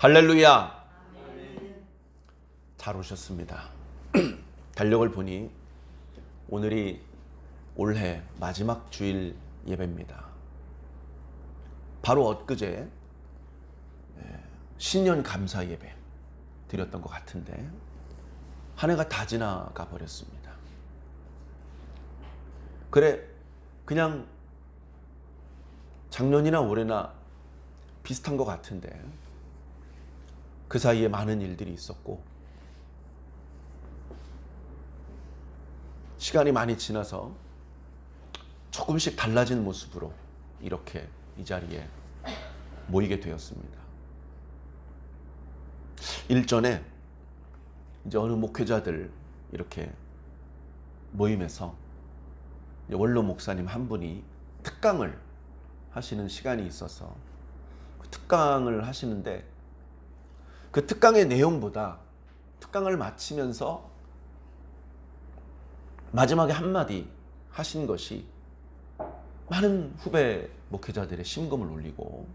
할렐루야. 잘 오셨습니다. 달력을 보니 오늘이 올해 마지막 주일 예배입니다. 바로 엊그제 신년 감사 예배 드렸던 것 같은데 한 해가 다 지나가 버렸습니다. 그냥 작년이나 올해나 비슷한 것 같은데 그 사이에 많은 일들이 있었고 시간이 많이 지나서 조금씩 달라진 모습으로 이렇게 이 자리에 모이게 되었습니다. 일전에 이제 어느 목회자들 이렇게 모임에서 원로 목사님 한 분이 특강을 하시는 시간이 있어서 그 특강을 하시는데 그 특강의 내용보다 특강을 마치면서 마지막에 한마디 하신 것이 많은 후배 목회자들의 심금을 울리고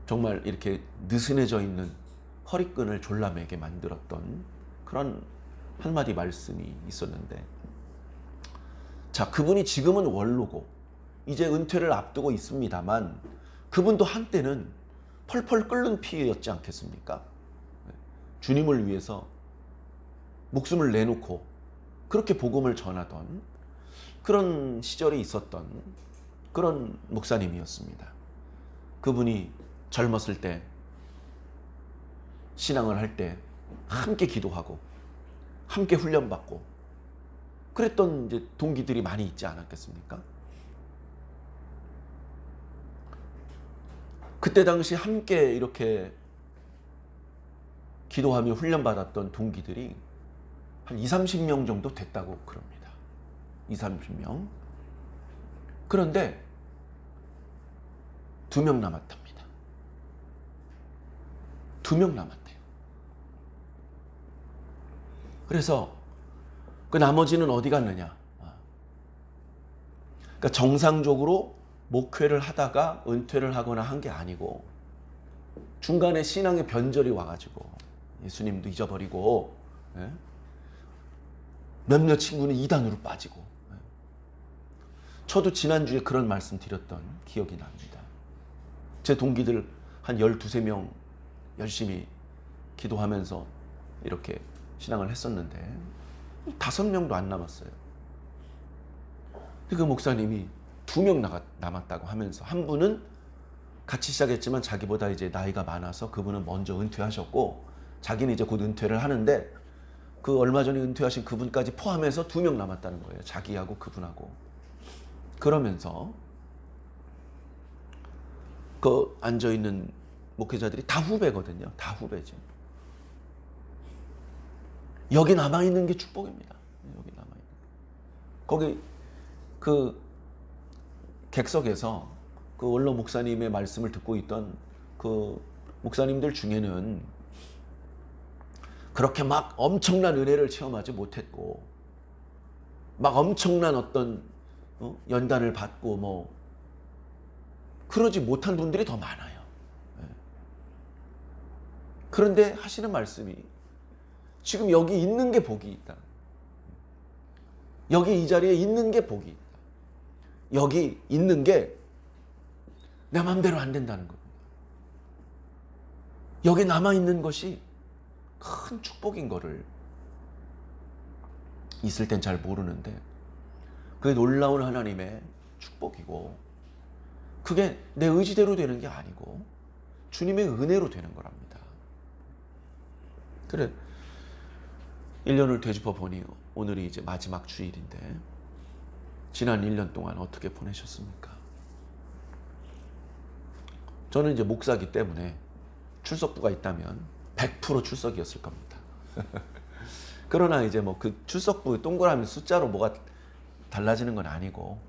정말 이렇게 느슨해져 있는 허리끈을 졸라매게 만들었던 그런 한마디 말씀이 있었는데, 자, 그분이 지금은 원로고 이제 은퇴를 앞두고 있습니다만 그분도 한때는 펄펄 끓는 피였지 않겠습니까? 주님을 위해서 목숨을 내놓고 그렇게 복음을 전하던 그런 시절이 있었던 그런 목사님이었습니다. 그분이 젊었을 때 신앙을 할 때 함께 기도하고 함께 훈련받고 그랬던 이제 동기들이 많이 있지 않았겠습니까? 그때 당시 함께 이렇게 기도하며 훈련받았던 동기들이 한 20-30명 정도 됐다고 그럽니다. 20-30명. 그런데 2명 남았답니다. 2명 남았대요. 그래서 그 나머지는 어디 갔느냐? 그러니까 정상적으로 목회를 하다가 은퇴를 하거나 한 게 아니고 중간에 신앙의 변절이 와가지고 예수님도 잊어버리고 몇몇 친구는 이단으로 빠지고, 저도 지난주에 그런 말씀 드렸던 기억이 납니다. 제 동기들 한 12-13명 열심히 기도하면서 이렇게 신앙을 했었는데 5명도 안 남았어요. 그 목사님이 2명 남았다고 하면서 한 분은 같이 시작했지만 자기보다 이제 나이가 많아서 그분은 먼저 은퇴하셨고 자기는 이제 곧 은퇴를 하는데 그 얼마 전에 은퇴하신 그분까지 포함해서 2명 남았다는 거예요. 자기하고 그분하고. 그러면서 그 앉아있는 목회자들이 다 후배거든요. 다 후배죠. 여기 남아있는 게 축복입니다. 여기 남아있는. 거기 그 객석에서 그 원로 목사님의 말씀을 듣고 있던 그 목사님들 중에는 그렇게 막 엄청난 은혜를 체험하지 못했고 막 엄청난 어떤 연단을 받고 뭐 그러지 못한 분들이 더 많아요. 그런데 하시는 말씀이 지금 여기 있는 게 복이 있다. 여기 이 자리에 있는 게 복이 있다. 여기 있는 게 내 마음대로 안 된다는 겁니다. 여기 남아있는 것이 큰 축복인 거를 있을 땐 잘 모르는데 그게 놀라운 하나님의 축복이고 그게 내 의지대로 되는 게 아니고 주님의 은혜로 되는 거랍니다. 그래 1년을 되짚어 보니 오늘이 이제 마지막 주일인데 지난 1년 동안 어떻게 보내셨습니까? 저는 이제 목사기 때문에 출석부가 있다면 100% 출석이었을 겁니다. 그러나 이제 뭐 그 출석부 동그라미 숫자로 뭐가 달라지는 건 아니고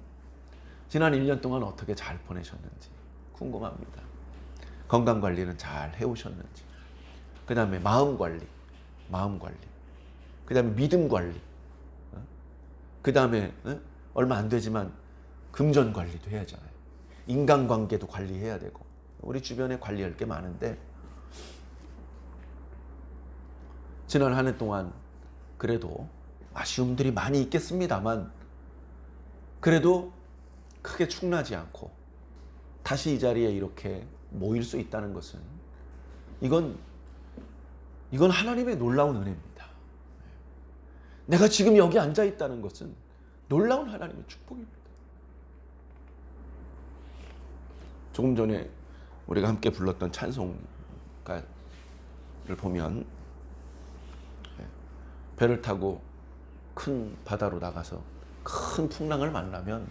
지난 1년 동안 어떻게 잘 보내셨는지 궁금합니다. 건강 관리는 잘 해오셨는지, 그 다음에 마음 관리, 그 다음에 믿음 관리, 그 다음에 얼마 안 되지만 금전 관리도 해야 하잖아요. 인간관계도 관리해야 되고 우리 주변에 관리할 게 많은데 지난 한 해 동안 그래도 아쉬움들이 많이 있겠습니다만 그래도 크게 축나지 않고 다시 이 자리에 이렇게 모일 수 있다는 것은 이건 하나님의 놀라운 은혜입니다. 내가 지금 여기 앉아 있다는 것은 놀라운 하나님의 축복입니다. 조금 전에 우리가 함께 불렀던 찬송가를 보면 배를 타고 큰 바다로 나가서 큰 풍랑을 만나면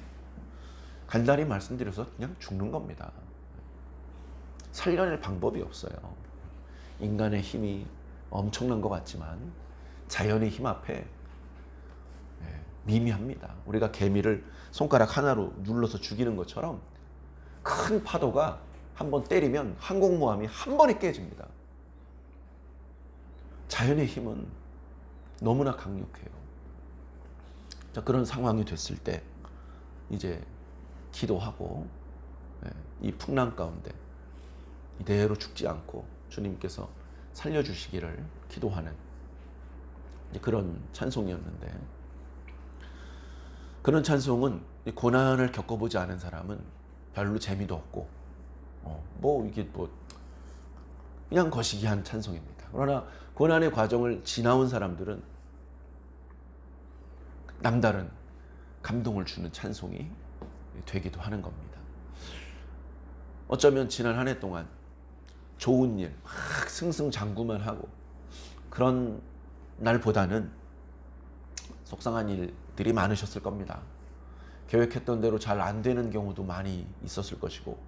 간단히 말씀드려서 그냥 죽는 겁니다. 살려낼 방법이 없어요. 인간의 힘이 엄청난 것 같지만 자연의 힘 앞에 미미합니다. 우리가 개미를 손가락 하나로 눌러서 죽이는 것처럼 큰 파도가 한번 때리면 항공모함이 한 번에 깨집니다. 자연의 힘은 너무나 강력해요. 자, 그런 상황이 됐을 때 이제 기도하고 이 풍랑 가운데 이대로 죽지 않고 주님께서 살려주시기를 기도하는 그런 찬송이었는데, 그런 찬송은 고난을 겪어보지 않은 사람은 별로 재미도 없고 이게 그냥 거시기한 찬송입니다. 그러나 고난의 과정을 지나온 사람들은 남다른 감동을 주는 찬송이 되기도 하는 겁니다. 어쩌면 지난 한 해 동안 좋은 일 막 승승장구만 하고 그런 날보다는 속상한 일들이 많으셨을 겁니다. 계획했던 대로 잘 안 되는 경우도 많이 있었을 것이고,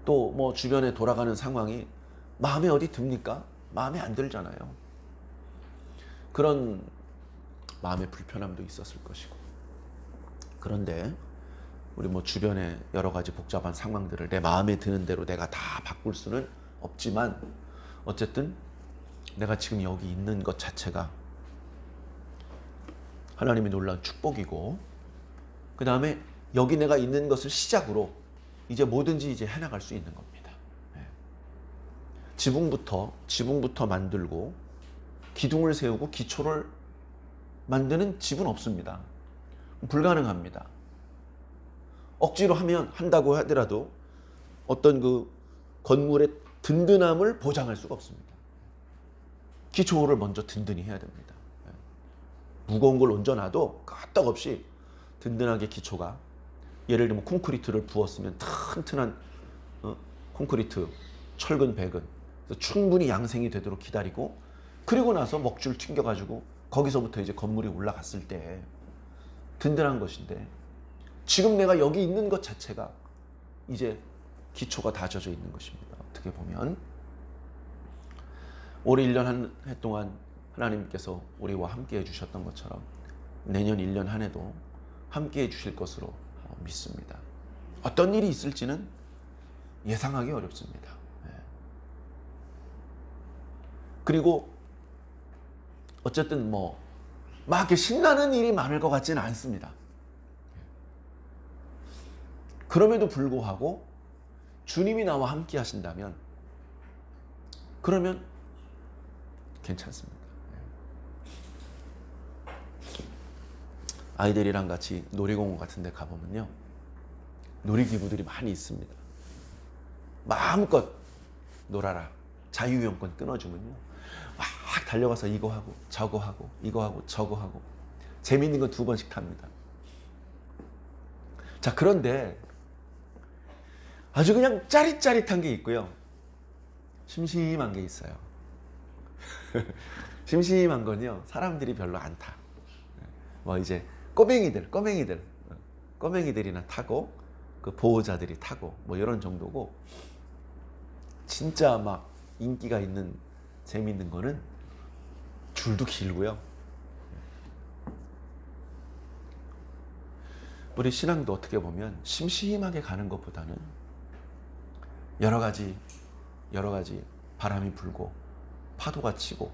또 주변에 돌아가는 상황이 마음에 어디 듭니까? 마음에 안 들잖아요. 그런 마음의 불편함도 있었을 것이고, 그런데 우리 주변에 여러 가지 복잡한 상황들을 내 마음에 드는 대로 내가 다 바꿀 수는 없지만 어쨌든 내가 지금 여기 있는 것 자체가 하나님의 놀라운 축복이고, 그 다음에 여기 내가 있는 것을 시작으로 이제 뭐든지 이제 해나갈 수 있는 겁니다. 지붕부터 만들고 기둥을 세우고 기초를 만드는 집은 없습니다. 불가능합니다. 억지로 한다고 하더라도 어떤 그 건물의 든든함을 보장할 수가 없습니다. 기초를 먼저 든든히 해야 됩니다. 무거운 걸 얹어놔도 끄떡없이 든든하게 기초가, 예를 들면 콘크리트를 부었으면 튼튼한 콘크리트, 철근, 백은 충분히 양생이 되도록 기다리고, 그리고 나서 먹줄 튕겨가지고 거기서부터 이제 건물이 올라갔을 때 든든한 것인데, 지금 내가 여기 있는 것 자체가 이제 기초가 다져져 있는 것입니다. 어떻게 보면 올해 1년 한 해 동안 하나님께서 우리와 함께 해주셨던 것처럼 내년 1년 한 해도 함께 해주실 것으로 믿습니다. 어떤 일이 있을지는 예상하기 어렵습니다. 그리고 어쨌든 막 이렇게 신나는 일이 많을 것 같지는 않습니다. 그럼에도 불구하고 주님이 나와 함께 하신다면 그러면 괜찮습니다. 아이들이랑 같이 놀이공원 같은 데 가보면요, 놀이기구들이 많이 있습니다. 마음껏 놀아라, 자유이용권 끊어주면요 막 달려가서 이거 하고 저거 하고 이거 하고 저거 하고 재밌는 건 2번씩 탑니다. 자, 그런데 아주 그냥 짜릿짜릿한 게 있고요, 심심한 게 있어요. 심심한 건요, 사람들이 별로 안 타. 이제 꼬맹이들이나 타고 그 보호자들이 타고 이런 정도고, 진짜 막 인기가 있는 재미있는 거는 줄도 길고요. 우리 신앙도 어떻게 보면 심심하게 가는 것보다는 여러 가지 바람이 불고 파도가 치고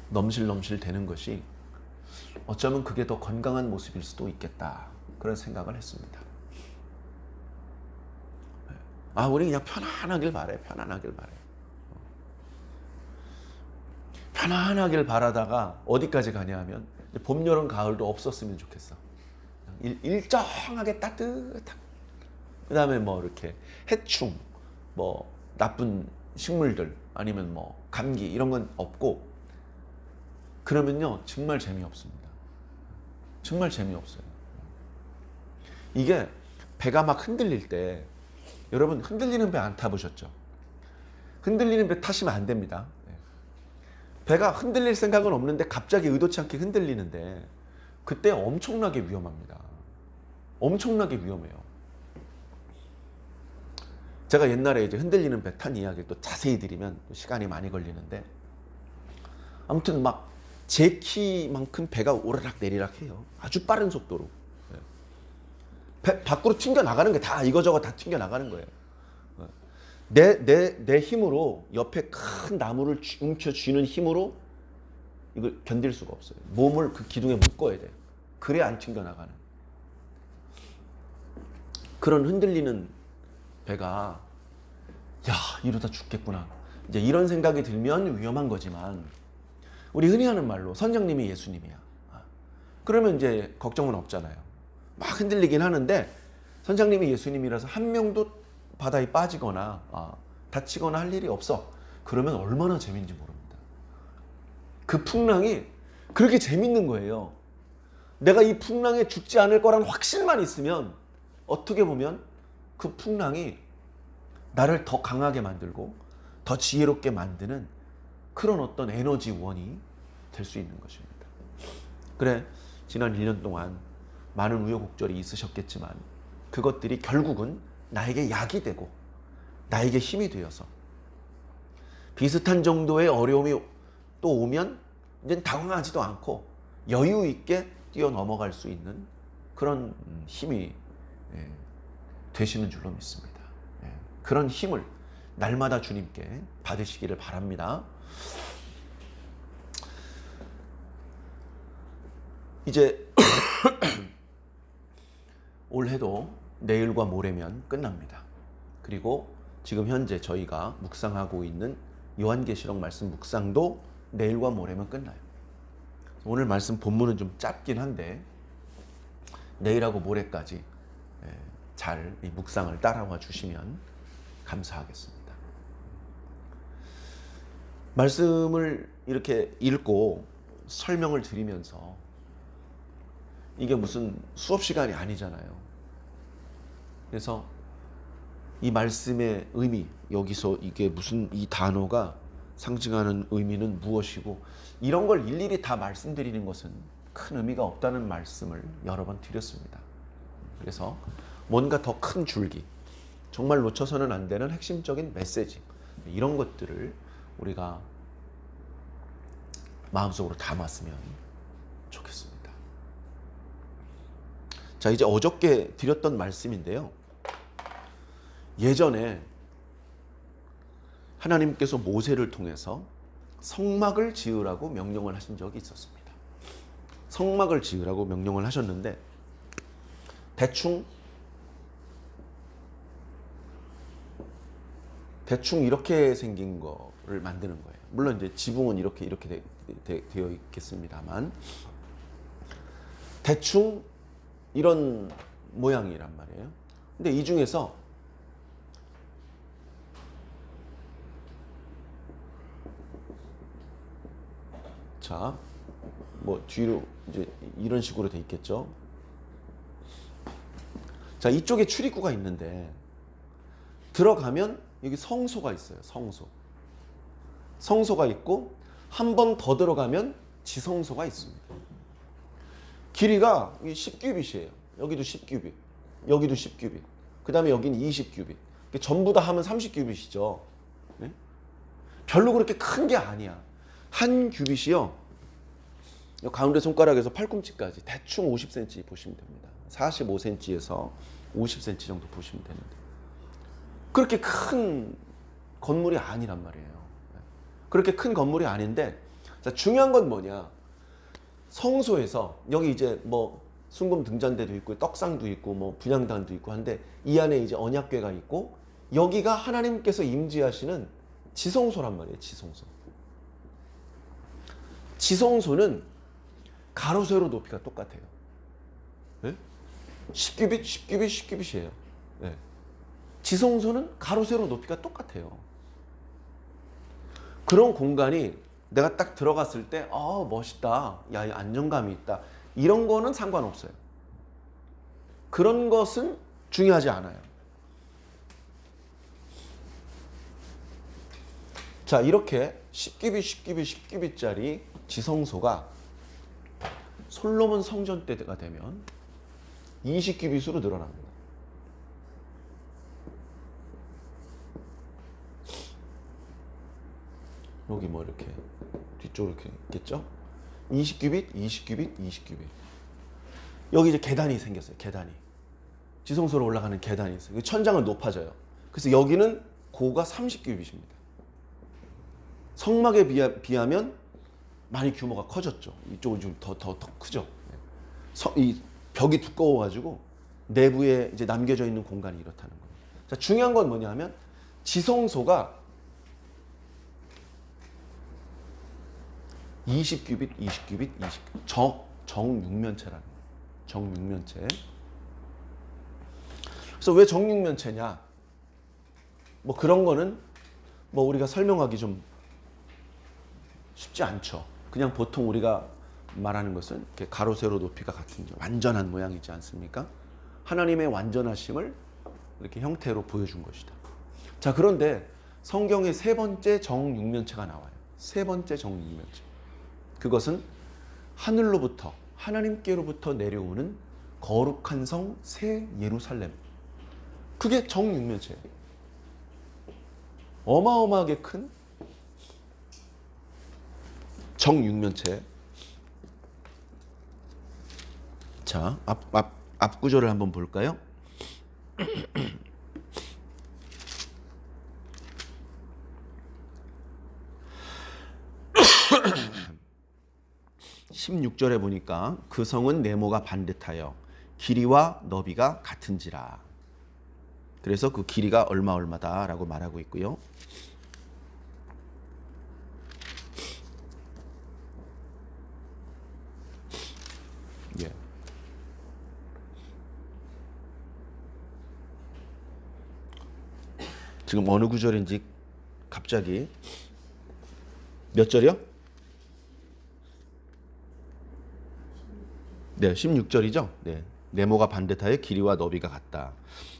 넘실넘실 되는 것이 어쩌면 그게 더 건강한 모습일 수도 있겠다, 그런 생각을 했습니다. 아, 우리 그냥 편안하길 바래. 편안하길 바래. 편안하길 바라다가 어디까지 가냐 하면 봄, 여름, 가을도 없었으면 좋겠어. 일정하게 따뜻하고, 그 다음에 뭐 이렇게 해충, 뭐 나쁜 식물들, 아니면 뭐 감기 이런 건 없고, 그러면요 정말 재미없습니다. 정말 재미없어요. 이게 배가 막 흔들릴 때, 여러분 흔들리는 배 안 타보셨죠? 흔들리는 배 타시면 안 됩니다. 배가 흔들릴 생각은 없는데 갑자기 의도치 않게 흔들리는데, 그때 엄청나게 위험합니다. 엄청나게 위험해요. 제가 옛날에 이제 흔들리는 배 탄 이야기 또 자세히 드리면 또 시간이 많이 걸리는데, 아무튼 막 제 키만큼 배가 오르락 내리락 해요. 아주 빠른 속도로. 배 밖으로 튕겨 나가는 게 다 이거저거 다 튕겨 나가는 거예요. 내 힘으로 옆에 큰 나무를 움켜 쥐는 힘으로 이걸 견딜 수가 없어요. 몸을 그 기둥에 묶어야 돼요. 그래야 안 튕겨 나가는. 그런 흔들리는 배가, 야, 이러다 죽겠구나, 이제 이런 생각이 들면 위험한 거지만, 우리 흔히 하는 말로 선장님이 예수님이야, 그러면 이제 걱정은 없잖아요. 막 흔들리긴 하는데 선장님이 예수님이라서 한 명도 바다에 빠지거나 다치거나 할 일이 없어. 그러면 얼마나 재밌는지 모릅니다. 그 풍랑이 그렇게 재밌는 거예요. 내가 이 풍랑에 죽지 않을 거란 확신만 있으면 어떻게 보면 그 풍랑이 나를 더 강하게 만들고 더 지혜롭게 만드는 그런 어떤 에너지원이 될 수 있는 것입니다. 그래, 지난 1년 동안 많은 우여곡절이 있으셨겠지만 그것들이 결국은 나에게 약이 되고 나에게 힘이 되어서 비슷한 정도의 어려움이 또 오면 이제 당황하지도 않고 여유 있게 뛰어넘어갈 수 있는 그런 힘이 되시는 줄로 믿습니다. 그런 힘을 날마다 주님께 받으시기를 바랍니다. 이제 올해도 내일과 모레면 끝납니다. 그리고 지금 현재 저희가 묵상하고 있는 요한계시록 말씀 묵상도 내일과 모레면 끝나요. 오늘 말씀 본문은 좀 짧긴 한데 내일하고 모레까지 잘 이 묵상을 따라와 주시면 감사하겠습니다. 말씀을 이렇게 읽고 설명을 드리면서 이게 무슨 수업 시간이 아니잖아요. 그래서 이 말씀의 의미, 여기서 이게 무슨 이 단어가 상징하는 의미는 무엇이고 이런 걸 일일이 다 말씀드리는 것은 큰 의미가 없다는 말씀을 여러 번 드렸습니다. 그래서 뭔가 더 큰 줄기, 정말 놓쳐서는 안 되는 핵심적인 메시지, 이런 것들을 우리가 마음속으로 담았으면 좋겠습니다. 자, 이제 어저께 드렸던 말씀인데요. 예전에 하나님께서 모세를 통해서 성막을 지으라고 명령을 하신 적이 있었습니다. 성막을 지으라고 명령을 하셨는데 대충 이렇게 생긴 거를 만드는 거예요. 물론 이제 지붕은 이렇게 되어 있겠습니다만 대충 이런 모양이란 말이에요. 근데 이 중에서 자, 뭐 뒤로 이제 이런 식으로 돼 있겠죠. 자, 이쪽에 출입구가 있는데 들어가면 여기 성소가 있어요. 성소가 있고 한 번 더 들어가면 지성소가 있습니다. 길이가 10규빗이에요. 여기도 10규빗, 여기도 10규빗. 그 다음에 여기는 20규빗. 전부 다 하면 30규빗이죠. 네? 별로 그렇게 큰 게 아니야. 한 규빗이요, 가운데 손가락에서 팔꿈치까지 대충 50cm 보시면 됩니다. 45cm에서 50cm 정도 보시면 되는데 그렇게 큰 건물이 아니란 말이에요. 그렇게 큰 건물이 아닌데, 자, 중요한 건 뭐냐? 성소에서 여기 이제 뭐 순금 등잔대도 있고 떡상도 있고 뭐 분향단도 있고 한데 이 안에 이제 언약궤가 있고 여기가 하나님께서 임재하시는 지성소란 말이에요. 지성소. 지성소는 가로 세로 높이가 똑같아요. 네? 10규빗, 10규빗, 10규빗이에요. 네. 지성소는 가로 세로 높이가 똑같아요. 그런 공간이 내가 딱 들어갔을 때 멋있다. 야, 안정감이 있다. 이런 거는 상관없어요. 그런 것은 중요하지 않아요. 자, 이렇게 10규빗, 10규빗, 10규빗짜리 지성소가 솔로몬 성전 때가 되면 20규빗으로 늘어납니다. 여기 뭐 이렇게 뒤쪽으로 이렇게 있겠죠? 20규빗, 20규빗, 20규빗. 여기 이제 계단이 생겼어요. 계단이. 지성소로 올라가는 계단이 있어요. 천장은 높아져요. 그래서 여기는 고가 30규빗입니다. 성막에 비하면 많이 규모가 커졌죠. 이쪽은 좀 더 크죠. 이 벽이 두꺼워가지고 내부에 이제 남겨져 있는 공간이 이렇다는 거예요. 자, 중요한 건 뭐냐면 지성소가 20규빗, 20규빗, 20규빗. 정육면체라는 거예요. 정육면체. 그래서 왜 정육면체냐? 뭐 그런 거는 뭐 우리가 설명하기 좀 쉽지 않죠. 그냥 보통 우리가 말하는 것은 이렇게 가로 세로 높이가 같은 완전한 모양이지 않습니까? 하나님의 완전하심을 이렇게 형태로 보여준 것이다. 자, 그런데 성경에 세 번째 정육면체가 나와요. 세 번째 정육면체. 그것은 하늘로부터 하나님께로부터 내려오는 거룩한 성 새 예루살렘. 그게 정육면체예요. 어마어마하게 큰 정육면체. 자, 앞 구절을 한번 볼까요? 16절에 보니까 그 성은 네모가 반듯하여 길이와 너비가 같은지라. 그래서 그 길이가 얼마다라고 말하고 있고요. 예. 지금 어느 구절인지 갑자기 몇 절이요? 네, 16절이죠. 네. 네모가 반듯하여 길이와 너비가 같다.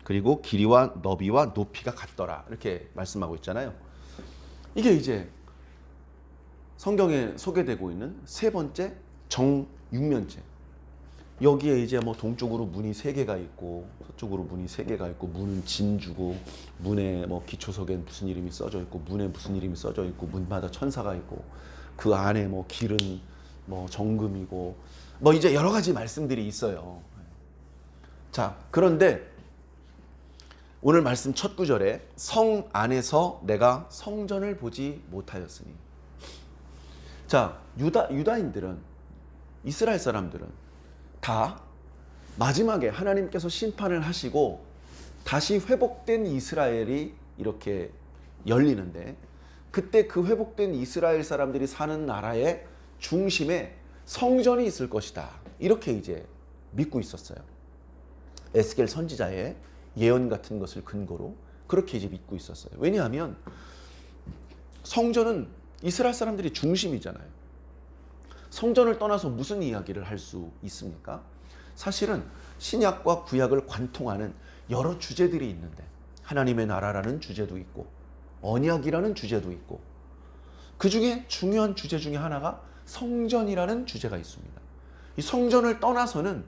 그리고 길이와 너비와 높이가 같더라. 이렇게 말씀하고 있잖아요. 이게 이제 성경에 소개되고 있는 세 번째 정육면체. 여기에 이제 뭐 동쪽으로 문이 3개가 있고 서쪽으로 문이 3개가 있고 문은 진주고 문에 뭐 기초석에 무슨 이름이 써져 있고 문에 무슨 이름이 써져 있고 문마다 천사가 있고 그 안에 뭐 길은 뭐 정금이고 뭐 이제 여러 가지 말씀들이 있어요. 자, 그런데 오늘 말씀 첫 구절에 성 안에서 내가 성전을 보지 못하였으니. 자, 유다인들은, 이스라엘 사람들은 다 마지막에 하나님께서 심판을 하시고 다시 회복된 이스라엘이 이렇게 열리는데, 그때 그 회복된 이스라엘 사람들이 사는 나라의 중심에 성전이 있을 것이다. 이렇게 이제 믿고 있었어요. 에스겔 선지자의 예언 같은 것을 근거로 그렇게 이제 믿고 있었어요. 왜냐하면 성전은 이스라엘 사람들이 중심이잖아요. 성전을 떠나서 무슨 이야기를 할 수 있습니까? 사실은 신약과 구약을 관통하는 여러 주제들이 있는데, 하나님의 나라라는 주제도 있고 언약이라는 주제도 있고, 그 중에 중요한 주제 중에 하나가 성전이라는 주제가 있습니다. 이 성전을 떠나서는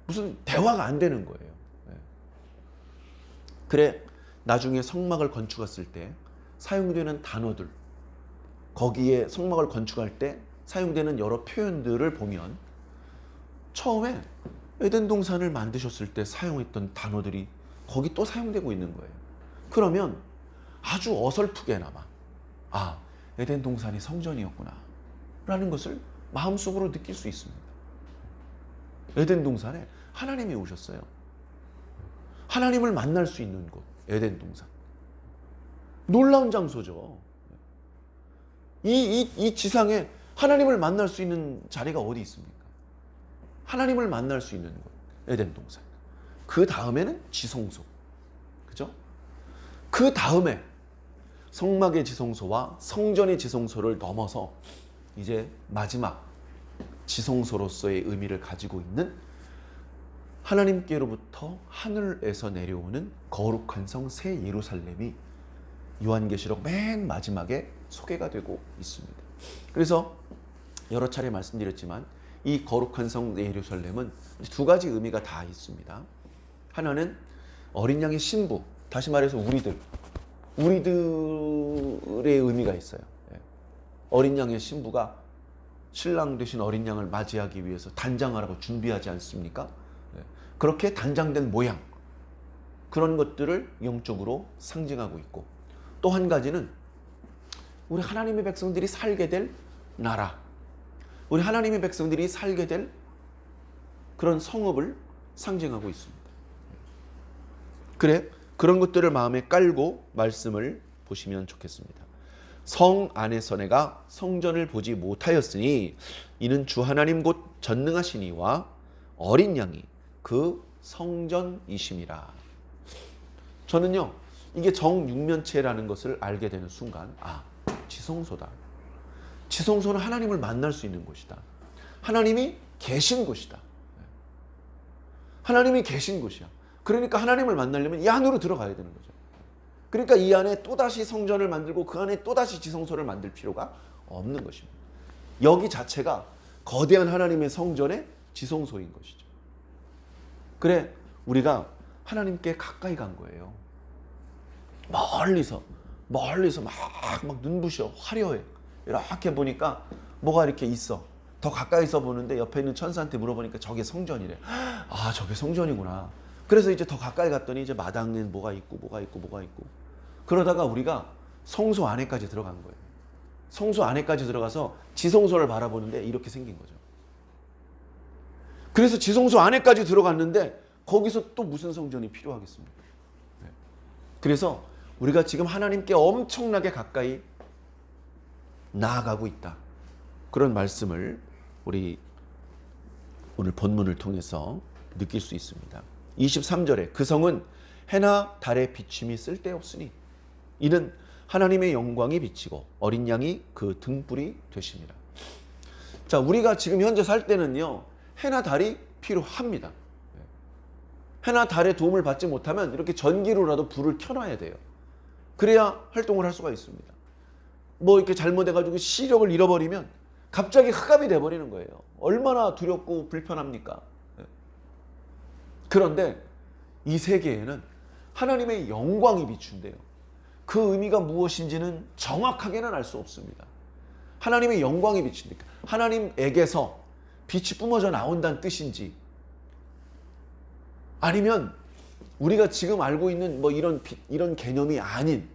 무슨 대화가 안 되는 거예요. 그래, 나중에 성막을 건축했을 때 사용되는 단어들, 거기에 성막을 건축할 때 사용되는 여러 표현들을 보면 처음에 에덴 동산을 만드셨을 때 사용했던 단어들이 거기 또 사용되고 있는 거예요. 그러면 아주 어설프게나마 에덴 동산이 성전이었구나 라는 것을 마음속으로 느낄 수 있습니다. 에덴 동산에 하나님이 오셨어요. 하나님을 만날 수 있는 곳, 에덴 동산. 놀라운 장소죠. 이 지상에 하나님을 만날 수 있는 자리가 어디 있습니까? 하나님을 만날 수 있는 곳, 에덴 동산. 그 다음에는 지성소. 그죠? 그 다음에 성막의 지성소와 성전의 지성소를 넘어서 이제 마지막 지성소로서의 의미를 가지고 있는 하나님께로부터 하늘에서 내려오는 거룩한 성 새 예루살렘이 요한계시록 맨 마지막에 소개가 되고 있습니다. 그래서 여러 차례 말씀드렸지만 이 거룩한 성 예루살렘은 두 가지 의미가 다 있습니다. 하나는 어린 양의 신부, 다시 말해서 우리들의 의미가 있어요. 어린 양의 신부가 신랑 되신 어린 양을 맞이하기 위해서 단장하라고 준비하지 않습니까? 그렇게 단장된 모양, 그런 것들을 영적으로 상징하고 있고, 또 한 가지는 우리 하나님의 백성들이 살게 될 나라, 우리 하나님의 백성들이 살게 될 그런 성읍을 상징하고 있습니다. 그래, 그런 것들을 마음에 깔고 말씀을 보시면 좋겠습니다. 성 안에서 내가 성전을 보지 못하였으니 이는 주 하나님 곧 전능하시니와 어린 양이 그 성전이심이라. 저는요, 이게 정육면체라는 것을 알게 되는 순간, 지성소다. 지성소는 하나님을 만날 수 있는 곳이다. 하나님이 계신 곳이다. 하나님이 계신 곳이야. 그러니까 하나님을 만나려면 이 안으로 들어가야 되는 거죠. 그러니까 이 안에 또다시 성전을 만들고 그 안에 또다시 지성소를 만들 필요가 없는 것입니다. 여기 자체가 거대한 하나님의 성전의 지성소인 것이죠. 그래, 우리가 하나님께 가까이 간 거예요. 멀리서 막 눈부셔, 화려해. 이렇게 보니까 뭐가 이렇게 있어. 더 가까이서 보는데 옆에 있는 천사한테 물어보니까 저게 성전이래. 저게 성전이구나. 그래서 이제 더 가까이 갔더니 이제 마당엔 뭐가 있고. 그러다가 우리가 성소 안에까지 들어간 거예요. 성소 안에까지 들어가서 지성소를 바라보는데 이렇게 생긴 거죠. 그래서 지성소 안에까지 들어갔는데 거기서 또 무슨 성전이 필요하겠습니까? 그래서 우리가 지금 하나님께 엄청나게 가까이 나아가고 있다. 그런 말씀을 우리 오늘 본문을 통해서 느낄 수 있습니다. 23절에 그 성은 해나 달의 비침이 쓸데없으니 이는 하나님의 영광이 비치고 어린 양이 그 등불이 되심이라. 자, 우리가 지금 현재 살 때는요, 해나 달이 필요합니다. 해나 달의 도움을 받지 못하면 이렇게 전기로라도 불을 켜놔야 돼요. 그래야 활동을 할 수가 있습니다. 뭐 이렇게 잘못해가지고 시력을 잃어버리면 갑자기 흑암이 돼버리는 거예요. 얼마나 두렵고 불편합니까? 그런데 이 세계에는 하나님의 영광이 비춘대요. 그 의미가 무엇인지는 정확하게는 알 수 없습니다. 하나님의 영광이 비친다. 하나님에게서 빛이 뿜어져 나온다는 뜻인지, 아니면 우리가 지금 알고 있는 뭐 이런 개념이 아닌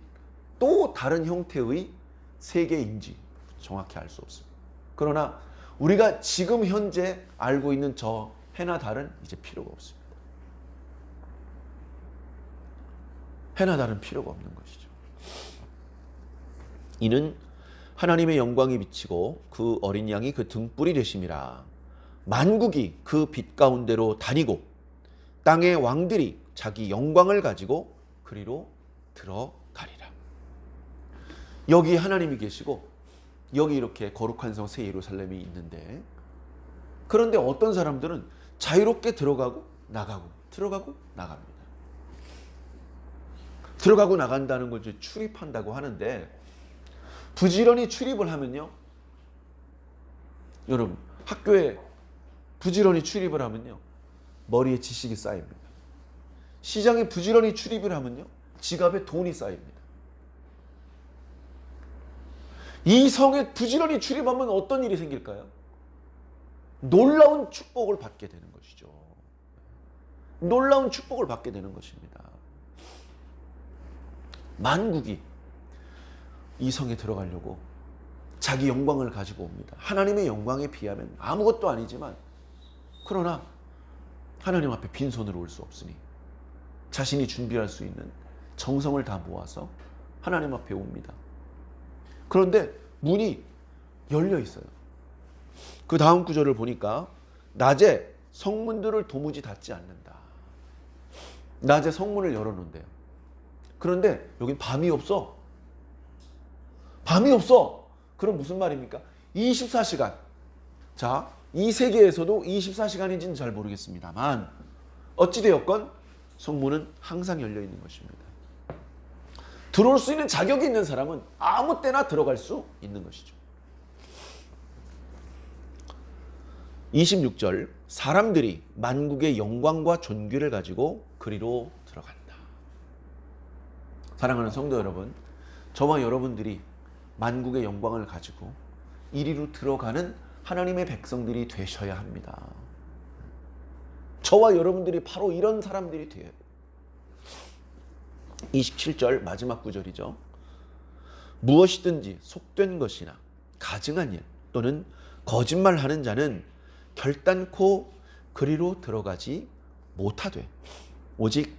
또 다른 형태의 세계인지 정확히 알 수 없습니다. 그러나 우리가 지금 현재 알고 있는 저 해나 달은 이제 필요가 없습니다. 해나 달은 필요가 없는 것이죠. 이는 하나님의 영광이 비치고 그 어린 양이 그 등불이 되심이라. 만국이 그 빛 가운데로 다니고 땅의 왕들이 자기 영광을 가지고 그리로 들어가리라. 여기 하나님이 계시고 여기 이렇게 거룩한 성 새 예루살렘이 있는데, 그런데 어떤 사람들은 자유롭게 들어가고 나가고 들어가고 나갑니다. 들어가고 나간다는 걸 이제 출입한다고 하는데, 부지런히 출입을 하면요, 여러분 학교에 부지런히 출입을 하면요 머리에 지식이 쌓입니다. 시장에 부지런히 출입을 하면요 지갑에 돈이 쌓입니다. 이 성에 부지런히 출입하면 어떤 일이 생길까요? 놀라운 축복을 받게 되는 것이죠. 놀라운 축복을 받게 되는 것입니다. 만국이 이 성에 들어가려고 자기 영광을 가지고 옵니다. 하나님의 영광에 비하면 아무것도 아니지만, 그러나 하나님 앞에 빈손으로 올 수 없으니 자신이 준비할 수 있는 정성을 다 모아서 하나님 앞에 옵니다. 그런데 문이 열려 있어요. 그 다음 구절을 보니까 낮에 성문들을 도무지 닫지 않는다. 낮에 성문을 열어놓는데요. 그런데 여긴 밤이 없어. 밤이 없어. 그럼 무슨 말입니까? 24시간. 자, 이 세계에서도 24시간인지는 잘 모르겠습니다만 어찌되었건 성문은 항상 열려 있는 것입니다. 들어올 수 있는 자격이 있는 사람은 아무 때나 들어갈 수 있는 것이죠. 26절 사람들이 만국의 영광과 존귀를 가지고 그리로 들어간다. 사랑하는 성도 여러분, 저와 여러분들이 만국의 영광을 가지고 이리로 들어가는 하나님의 백성들이 되셔야 합니다. 저와 여러분들이 바로 이런 사람들이 돼요. 27절 마지막 구절이죠. 무엇이든지 속된 것이나 가증한 일 또는 거짓말하는 자는 결단코 그리로 들어가지 못하되 오직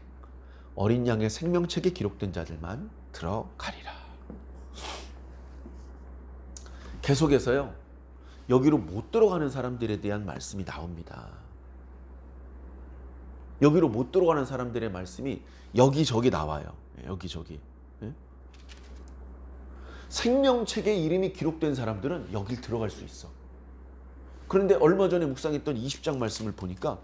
어린 양의 생명책에 기록된 자들만 들어가리라. 계속해서요, 여기로 못 들어가는 사람들에 대한 말씀이 나옵니다. 여기로 못 들어가는 사람들의 말씀이 여기저기 나와요. 여기저기. 생명책에 이름이 기록된 사람들은 여길 들어갈 수 있어. 그런데 얼마 전에 묵상했던 20장 말씀을 보니까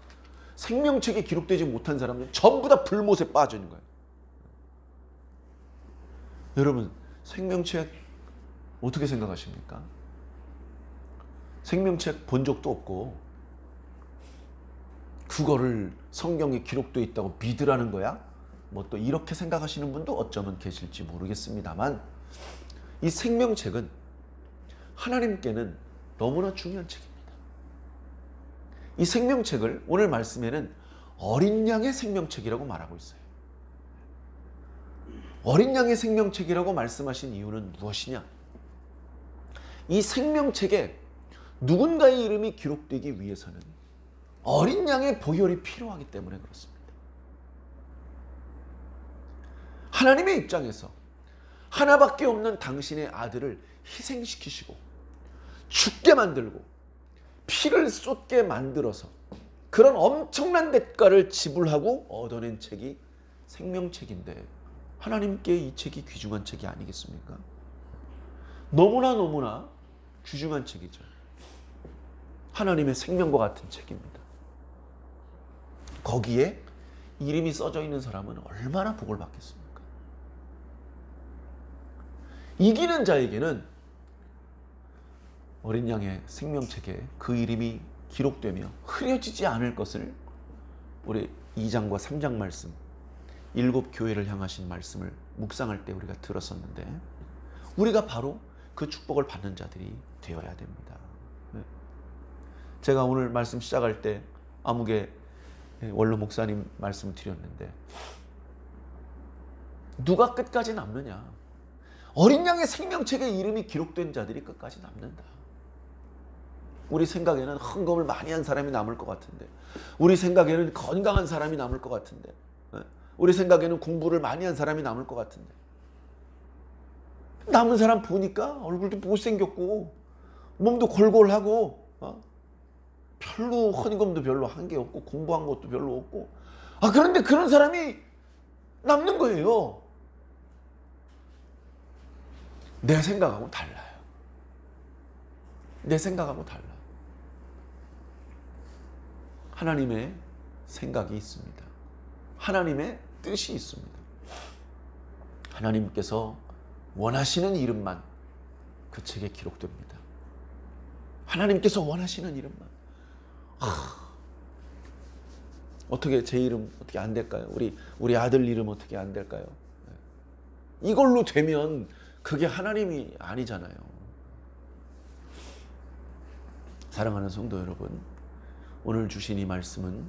생명책에 기록되지 못한 사람들은 전부 다 불못에 빠져 있는 거예요. 여러분, 생명책 어떻게 생각하십니까? 생명책 본 적도 없고 그거를 성경에 기록되어 있다고 믿으라는 거야? 뭐 또 이렇게 생각하시는 분도 어쩌면 계실지 모르겠습니다만 이 생명책은 하나님께는 너무나 중요한 책입니다. 이 생명책을 오늘 말씀에는 어린 양의 생명책이라고 말하고 있어요. 어린 양의 생명책이라고 말씀하신 이유는 무엇이냐? 이 생명책에 누군가의 이름이 기록되기 위해서는 어린 양의 보혈이 필요하기 때문에 그렇습니다. 하나님의 입장에서 하나밖에 없는 당신의 아들을 희생시키시고 죽게 만들고 피를 쏟게 만들어서 그런 엄청난 대가를 지불하고 얻어낸 책이 생명책인데 하나님께 이 책이 귀중한 책이 아니겠습니까? 너무나 귀중한 책이죠. 하나님의 생명과 같은 책입니다. 거기에 이름이 써져 있는 사람은 얼마나 복을 받겠습니까? 이기는 자에게는 어린 양의 생명책에 그 이름이 기록되며 흐려지지 않을 것을 우리 2장과 3장 말씀, 7 교회를 향하신 말씀을 묵상할 때 우리가 들었었는데 우리가 바로 그 축복을 받는 자들이 되어야 됩니다. 제가 오늘 말씀 시작할 때 아무개 원로 목사님 말씀을 드렸는데 누가 끝까지 남느냐? 어린 양의 생명책에 이름이 기록된 자들이 끝까지 남는다. 우리 생각에는 헌금을 많이 한 사람이 남을 것 같은데, 우리 생각에는 건강한 사람이 남을 것 같은데, 우리 생각에는 공부를 많이 한 사람이 남을 것 같은데 남은 사람 보니까 얼굴도 못생겼고 몸도 골골하고 별로 헌금도 별로 한 게 없고 공부한 것도 별로 없고 그런데 그런 사람이 남는 거예요. 내 생각하고 달라요. 내 생각하고 달라. 하나님의 생각이 있습니다. 하나님의 뜻이 있습니다. 하나님께서 원하시는 이름만 그 책에 기록됩니다. 하나님께서 원하시는 이름만. 어떻게 제 이름 어떻게 안 될까요? 우리 아들 이름 어떻게 안 될까요? 이걸로 되면 그게 하나님이 아니잖아요. 사랑하는 성도 여러분, 오늘 주신 이 말씀은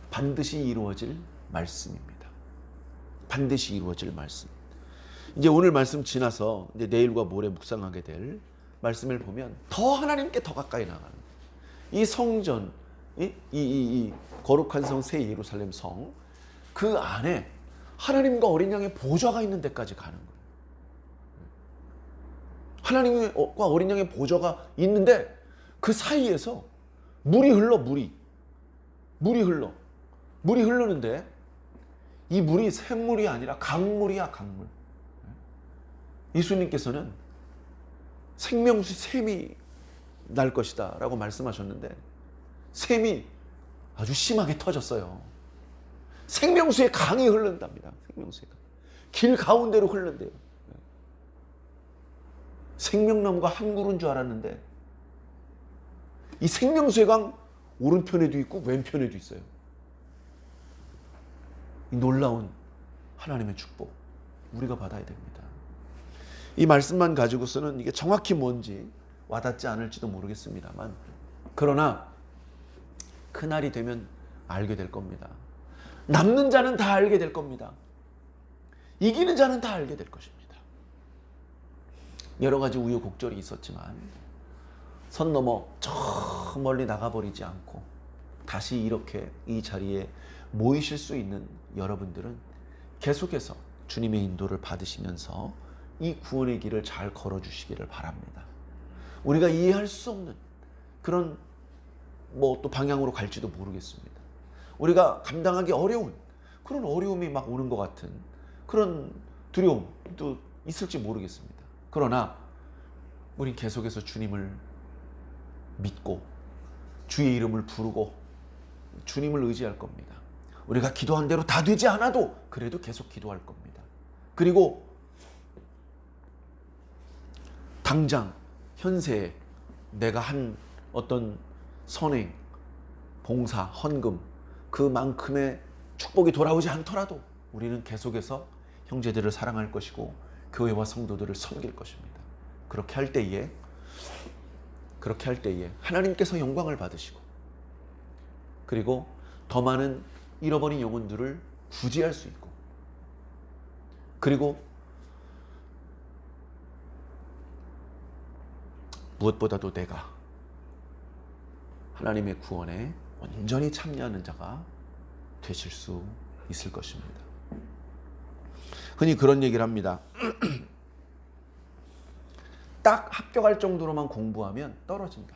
반드시 이루어질 말씀입니다. 반드시 이루어질 말씀. 이제 오늘 말씀 지나서 이제 내일과 모레 묵상하게 될 말씀을 보면 더 하나님께 더 가까이 나가는 이 성전, 이 거룩한 성 새 예루살렘 성, 그 안에 하나님과 어린 양의 보좌가 있는 데까지 가는 거예요. 하나님과 어린 양의 보좌가 있는데 그 사이에서 물이 흐르는데 이 물이 샘물이 아니라 강물이야, 강물. 예수님께서는 생명수 샘이 날 것이다 라고 말씀하셨는데 샘이 아주 심하게 터졌어요. 생명수의 강이 흐른답니다. 생명수의 강. 길 가운데로 흐른대요. 생명나무가 한 그루인 줄 알았는데 이 생명수의 강 오른편에도 있고 왼편에도 있어요. 이 놀라운 하나님의 축복 우리가 받아야 됩니다. 이 말씀만 가지고서는 이게 정확히 뭔지 와닿지 않을지도 모르겠습니다만 그러나 그날이 되면 알게 될 겁니다. 남는 자는 다 알게 될 겁니다. 이기는 자는 다 알게 될 것입니다. 여러 가지 우여곡절이 있었지만 선 넘어 저 멀리 나가버리지 않고 다시 이렇게 이 자리에 모이실 수 있는 여러분들은 계속해서 주님의 인도를 받으시면서 이 구원의 길을 잘 걸어주시기를 바랍니다. 우리가 이해할 수 없는 그런 또 방향으로 갈지도 모르겠습니다. 우리가 감당하기 어려운 그런 어려움이 막 오는 것 같은 그런 두려움도 있을지 모르겠습니다. 그러나 우린 계속해서 주님을 믿고 주의 이름을 부르고 주님을 의지할 겁니다. 우리가 기도한 대로 다 되지 않아도 그래도 계속 기도할 겁니다. 그리고 당장 현세에 내가 한 어떤 선행, 봉사, 헌금 그만큼의 축복이 돌아오지 않더라도 우리는 계속해서 형제들을 사랑할 것이고 교회와 성도들을 섬길 것입니다. 그렇게 할 때에 하나님께서 영광을 받으시고 그리고 더 많은 잃어버린 영혼들을 구제할 수 있고 그리고 무엇보다도 내가 하나님의 구원에 온전히 참여하는 자가 되실 수 있을 것입니다. 흔히 그런 얘기를 합니다. 딱 합격할 정도로만 공부하면 떨어진다.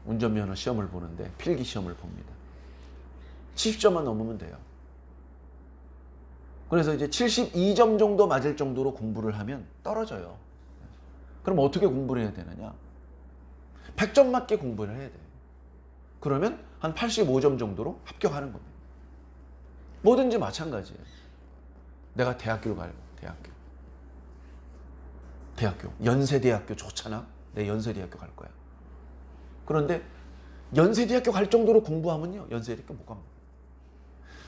운전면허 시험을 보는데 필기 시험을 봅니다. 70점만 넘으면 돼요. 그래서 이제 72점 정도 맞을 정도로 공부를 하면 떨어져요. 그럼 어떻게 공부를 해야 되느냐? 100점 맞게 공부를 해야 돼요. 그러면 한 85점 정도로 합격하는 겁니다. 뭐든지 마찬가지예요. 내가 대학교를 가요. 대학교. 연세대학교 좋잖아. 내 연세대학교 갈 거야. 그런데 연세대학교 갈 정도로 공부하면요. 연세대학교 못 갑니다.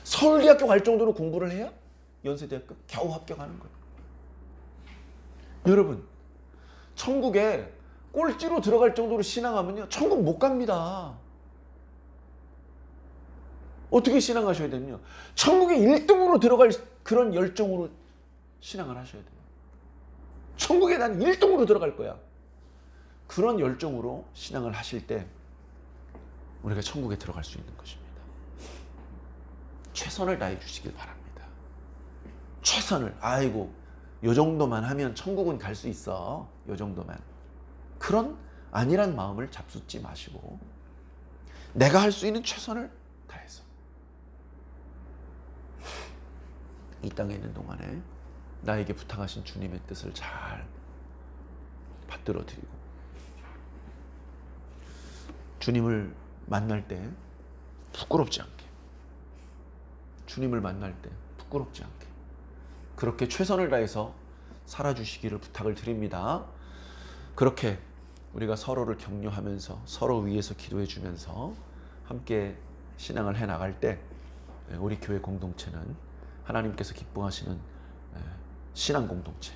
서울대학교 갈 정도로 공부를 해야 연세대학교 겨우 합격하는 거예요. 여러분, 천국에 꼴찌로 들어갈 정도로 신앙하면요. 천국 못 갑니다. 어떻게 신앙하셔야 되냐면 천국에 1등으로 들어갈 그런 열정으로 신앙을 하셔야 돼요. 천국에 난 1등으로 들어갈 거야. 그런 열정으로 신앙을 하실 때 우리가 천국에 들어갈 수 있는 것입니다. 최선을 다해 주시길 바랍니다. 최선을. 아이고 요 정도만 하면 천국은 갈 수 있어. 요 정도만. 그런 아니란 마음을 잡숫지 마시고 내가 할 수 있는 최선을 다해서 이 땅에 있는 동안에 나에게 부탁하신 주님의 뜻을 잘 받들어 드리고 주님을 만날 때 부끄럽지 않게 주님을 만날 때 부끄럽지 않게 그렇게 최선을 다해서 살아주시기를 부탁을 드립니다. 그렇게 우리가 서로를 격려하면서 서로 위해서 기도해 주면서 함께 신앙을 해나갈 때 우리 교회 공동체는 하나님께서 기뻐하시는 신앙 공동체,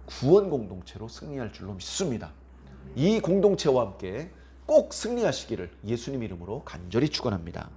구원 공동체로 승리할 줄로 믿습니다. 이 공동체와 함께 꼭 승리하시기를 예수님 이름으로 간절히 축원합니다.